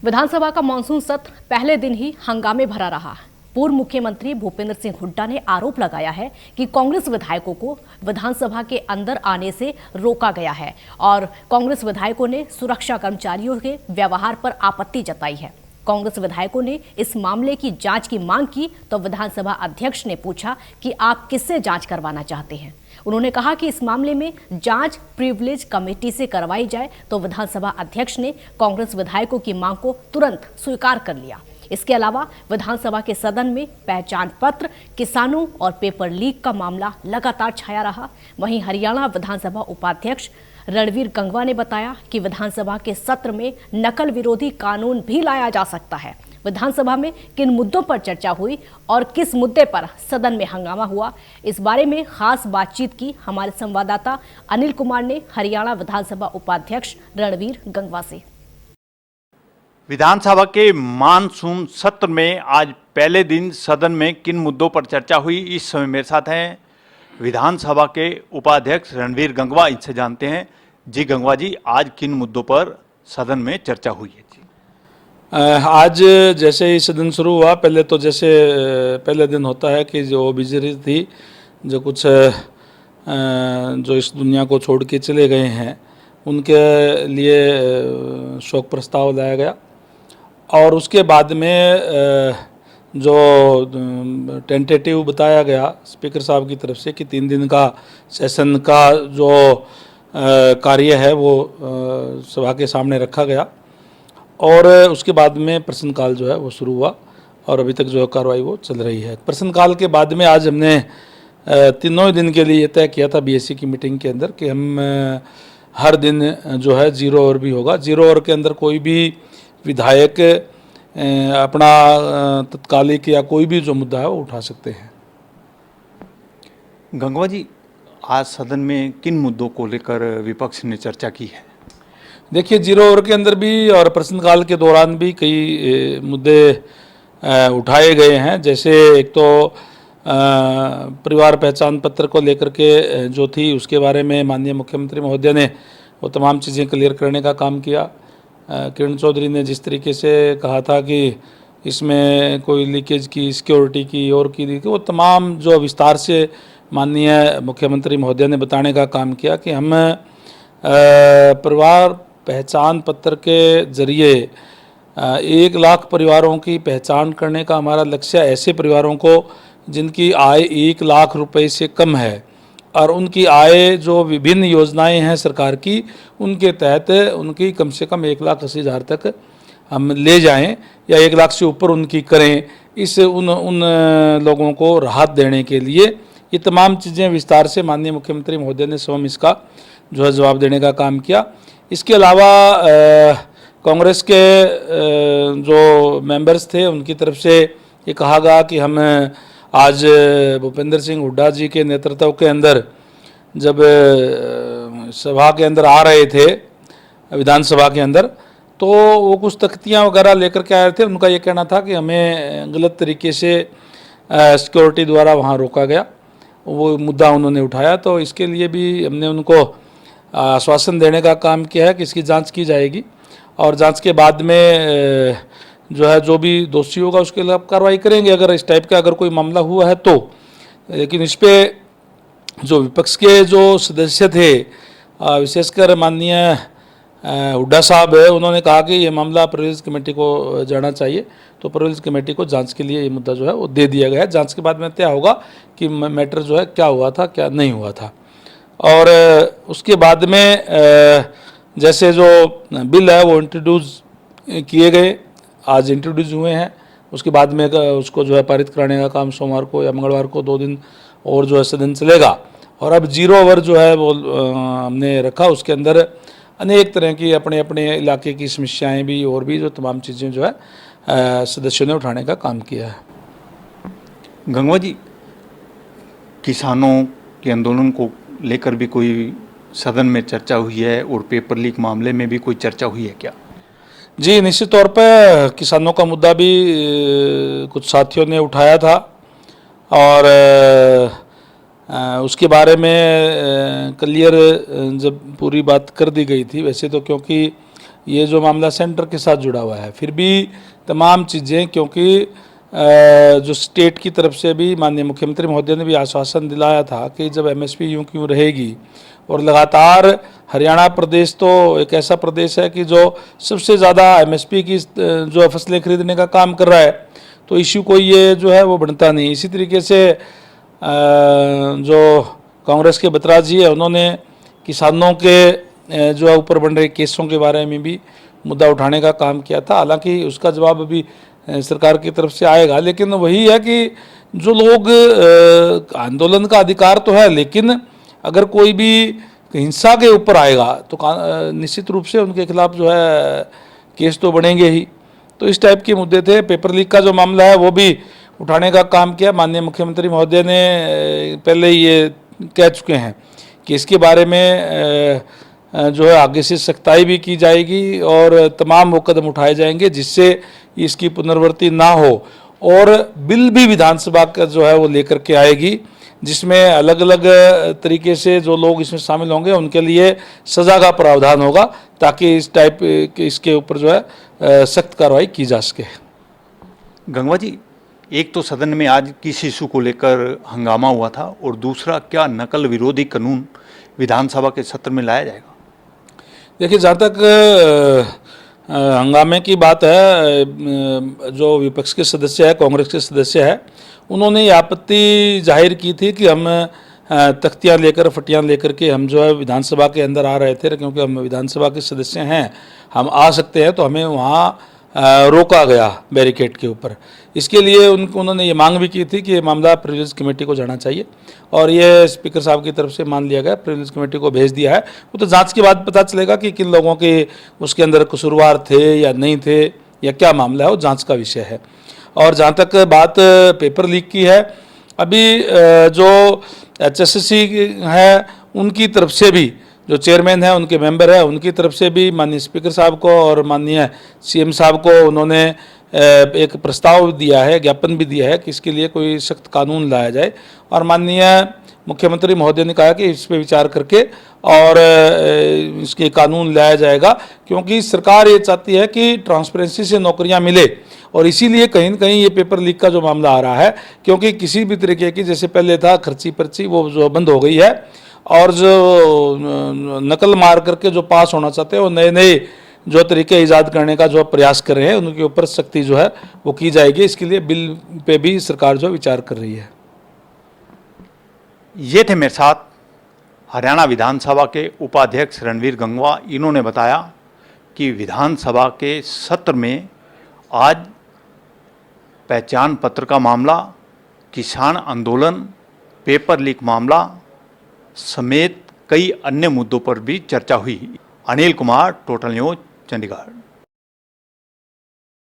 विधानसभा का मानसून सत्र पहले दिन ही हंगामे भरा रहा। पूर्व मुख्यमंत्री भूपेंद्र सिंह हुड्डा ने आरोप लगाया है कि कांग्रेस विधायकों को विधानसभा के अंदर आने से रोका गया है और कांग्रेस विधायकों ने सुरक्षा कर्मचारियों के व्यवहार पर आपत्ति जताई है। कांग्रेस विधायकों ने इस मामले की जांच की मांग की तो विधानसभा अध्यक्ष ने पूछा कि आप किससे जांच करवाना चाहते हैं। उन्होंने कहा कि इस मामले में जांच प्रिविलेज कमेटी से करवाई जाए तो विधानसभा अध्यक्ष ने कांग्रेस विधायकों की मांग को तुरंत स्वीकार कर लिया। इसके अलावा विधानसभा के सदन में पहचान पत्र, किसानों और पेपर लीक का मामला लगातार छाया रहा। वहीं हरियाणा विधानसभा उपाध्यक्ष रणवीर गंगवा ने बताया कि विधानसभा के सत्र में नकल विरोधी कानून भी लाया जा सकता है। विधानसभा में किन मुद्दों पर चर्चा हुई और किस मुद्दे पर सदन में हंगामा हुआ, इस बारे में खास बातचीत की हमारे संवाददाता अनिल कुमार ने हरियाणा विधानसभा उपाध्यक्ष रणवीर गंगवा से। विधानसभा के मानसून सत्र में आज पहले दिन सदन में किन मुद्दों पर चर्चा हुई, इस समय मेरे साथ हैं विधानसभा के उपाध्यक्ष रणवीर गंगवा। इनसे जानते हैं। जी गंगवा जी, आज किन मुद्दों पर सदन में चर्चा हुई है? जी आज जैसे ही सदन शुरू हुआ, पहले तो जैसे पहले दिन होता है कि जो बिजली थी, जो कुछ जो इस दुनिया को छोड़ के चले गए हैं, उनके लिए शोक प्रस्ताव लाया गया और उसके बाद में जो टेंटेटिव बताया गया स्पीकर साहब की तरफ से कि 3 दिन का सेशन का जो कार्य है वो सभा के सामने रखा गया और उसके बाद में प्रश्नकाल जो है वो शुरू हुआ और अभी तक जो कार्रवाई वो चल रही है। प्रश्नकाल के बाद में आज हमने तीनों दिन के लिए तय किया था बीएससी की मीटिंग के अंदर कि हम हर दिन जो है 0 ओवर भी होगा। 0 ओवर के अंदर कोई भी विधायक अपना तत्कालिक या कोई भी जो मुद्दा है वो उठा सकते हैं। गंगवा जी, आज सदन में किन मुद्दों को लेकर विपक्ष ने चर्चा की है? देखिए, 0 ओवर के अंदर भी और प्रश्नकाल के दौरान भी कई मुद्दे उठाए गए हैं। जैसे एक तो परिवार पहचान पत्र को लेकर के जो थी उसके बारे में माननीय मुख्यमंत्री महोदय ने वो तमाम चीज़ें क्लियर करने का काम किया। किरण चौधरी ने जिस तरीके से कहा था कि इसमें कोई लीकेज की, सिक्योरिटी की और की, वो तमाम जो विस्तार से माननीय मुख्यमंत्री महोदय ने बताने का काम किया कि हम परिवार पहचान पत्र के जरिए 1 लाख परिवारों की पहचान करने का हमारा लक्ष्य है। ऐसे परिवारों को जिनकी आय 1 लाख रुपए से कम है और उनकी आय जो विभिन्न योजनाएं हैं सरकार की, उनके तहत उनकी कम से कम 1,80,000 तक हम ले जाएं या 1 लाख से ऊपर उनकी करें। इस उन लोगों को राहत देने के लिए ये तमाम चीज़ें विस्तार से माननीय मुख्यमंत्री महोदय ने स्वयं इसका जो है जवाब देने का काम किया। इसके अलावा कांग्रेस के जो मेंबर्स थे उनकी तरफ से ये कहा गया कि हम आज भूपेंद्र सिंह हुड्डा जी के नेतृत्व के अंदर जब सभा के अंदर आ रहे थे विधानसभा के अंदर, तो वो कुछ तख्तियाँ वगैरह लेकर के आए थे। उनका ये कहना था कि हमें गलत तरीके से सिक्योरिटी द्वारा वहाँ रोका गया, वो मुद्दा उन्होंने उठाया। तो इसके लिए भी हमने उनको आश्वासन देने का काम किया है कि इसकी जांच की जाएगी और जांच के बाद में जो है जो भी दोषी होगा उसके खिलाफ कार्रवाई करेंगे, अगर इस टाइप का अगर कोई मामला हुआ है तो। लेकिन इस पे जो विपक्ष के जो सदस्य थे, विशेषकर माननीय हुड्डा साहब है, उन्होंने कहा कि ये मामला प्रिविलेज कमेटी को जाना चाहिए। तो प्रिविलेज कमेटी को जांच के लिए ये मुद्दा जो है वो दे दिया गया है। जांच के बाद में तय होगा कि मैटर जो है क्या हुआ था, क्या नहीं हुआ था। और उसके बाद में जैसे जो बिल है वो इंट्रोड्यूस किए गए, आज इंट्रोड्यूस हुए हैं। उसके बाद में उसको जो है पारित कराने का काम सोमवार को या मंगलवार को 2 दिन और जो है सदन चलेगा। और अब 0 ओवर जो है वो हमने रखा, उसके अंदर अनेक तरह की अपने अपने इलाके की समस्याएं भी और भी जो तमाम चीज़ें जो है सदस्यों ने उठाने का काम किया है। गंगवा जी, किसानों के आंदोलन को लेकर भी कोई सदन में चर्चा हुई है और पेपर लीक मामले में भी कोई चर्चा हुई है क्या? जी, निश्चित तौर पे किसानों का मुद्दा भी कुछ साथियों ने उठाया था और उसके बारे में क्लियर जब पूरी बात कर दी गई थी। वैसे तो क्योंकि ये जो मामला सेंटर के साथ जुड़ा हुआ है। फिर भी तमाम चीज़ें, क्योंकि जो स्टेट की तरफ से भी माननीय मुख्यमंत्री महोदय ने भी आश्वासन दिलाया था कि जब एमएसपी यूं क्यों रहेगी, और लगातार हरियाणा प्रदेश तो एक ऐसा प्रदेश है कि जो सबसे ज़्यादा एमएसपी की जो फसलें खरीदने का काम कर रहा है, तो इश्यू कोई ये जो है वो बनता नहीं। इसी तरीके से जो कांग्रेस के बतराज जी है, उन्होंने किसानों के जो ऊपर बन रहे केसों के बारे में भी मुद्दा उठाने का काम किया था। हालांकि उसका जवाब अभी सरकार की तरफ से आएगा, लेकिन वही है कि जो लोग आंदोलन का अधिकार तो है, लेकिन अगर कोई भी हिंसा के ऊपर आएगा तो निश्चित रूप से उनके खिलाफ जो है केस तो बढ़ेंगे ही। तो इस टाइप के मुद्दे थे। पेपर लीक का जो मामला है वो भी उठाने का काम किया। माननीय मुख्यमंत्री महोदय ने पहले ही ये कह चुके हैं कि इसके बारे में जो है आगे से सख्ताई भी की जाएगी और तमाम वो कदम उठाए जाएंगे जिससे इसकी पुनरावृत्ति ना हो। और बिल भी विधानसभा का जो है वो लेकर के आएगी, जिसमें अलग अलग तरीके से जो लोग इसमें शामिल होंगे उनके लिए सज़ा का प्रावधान होगा, ताकि इस टाइप इसके ऊपर जो है सख्त कार्रवाई की जा सके। गंगवा जी, एक तो सदन में आज किस इशू को लेकर हंगामा हुआ था, और दूसरा क्या नकल विरोधी कानून विधानसभा के सत्र में लाया जाएगा? देखिए, जहाँ तक हंगामे की बात है, जो विपक्ष के सदस्य है, कांग्रेस के सदस्य है, उन्होंने ये आपत्ति जाहिर की थी कि हम तख्तियाँ लेकर, फटियाँ लेकर के हम जो है विधानसभा के अंदर आ रहे थे, क्योंकि हम विधानसभा के सदस्य हैं, हम आ सकते हैं, तो हमें वहाँ रोका गया बैरिकेड के ऊपर। इसके लिए उन्होंने ये मांग भी की थी कि ये मामला प्रिविलेज कमेटी को जाना चाहिए, और ये स्पीकर साहब की तरफ से मान लिया गया, प्रिविलेज कमेटी को भेज दिया है। वो तो जांच के बाद पता चलेगा कि किन लोगों के उसके अंदर कसूरवार थे या नहीं थे, या क्या मामला है, वो जांच का विषय है। और जहाँ तक बात पेपर लीक की है, अभी जो HSSC है उनकी तरफ से भी, जो चेयरमैन है, उनके मेंबर है, उनकी तरफ से भी माननीय स्पीकर साहब को और माननीय CM साहब को उन्होंने एक प्रस्ताव दिया है, ज्ञापन भी दिया है कि इसके लिए कोई सख्त कानून लाया जाए। और माननीय मुख्यमंत्री महोदय ने कहा कि इस पर विचार करके और इसके कानून लाया जाएगा, क्योंकि सरकार ये चाहती है कि ट्रांसपेरेंसी से नौकरियां मिले। और इसीलिए कहीं न कहीं ये पेपर लीक का जो मामला आ रहा है, क्योंकि किसी भी तरीके की, जैसे पहले था खर्ची पर्ची, वो जो बंद हो गई है, और जो नकल मार करके जो पास होना चाहते हैं, वो नए नए जो तरीके ईजाद करने का जो प्रयास कर रहे हैं, उनके ऊपर सख्ती जो है वो की जाएगी। इसके लिए बिल पे भी सरकार जो विचार कर रही है। ये थे मेरे साथ हरियाणा विधानसभा के उपाध्यक्ष रणवीर गंगवा। इन्होंने बताया कि विधानसभा के सत्र में आज पहचान पत्र का मामला, किसान आंदोलन, पेपर लीक मामला समेत कई अन्य मुद्दों पर भी चर्चा हुई। Anil Kumar, total news, Chandigarh.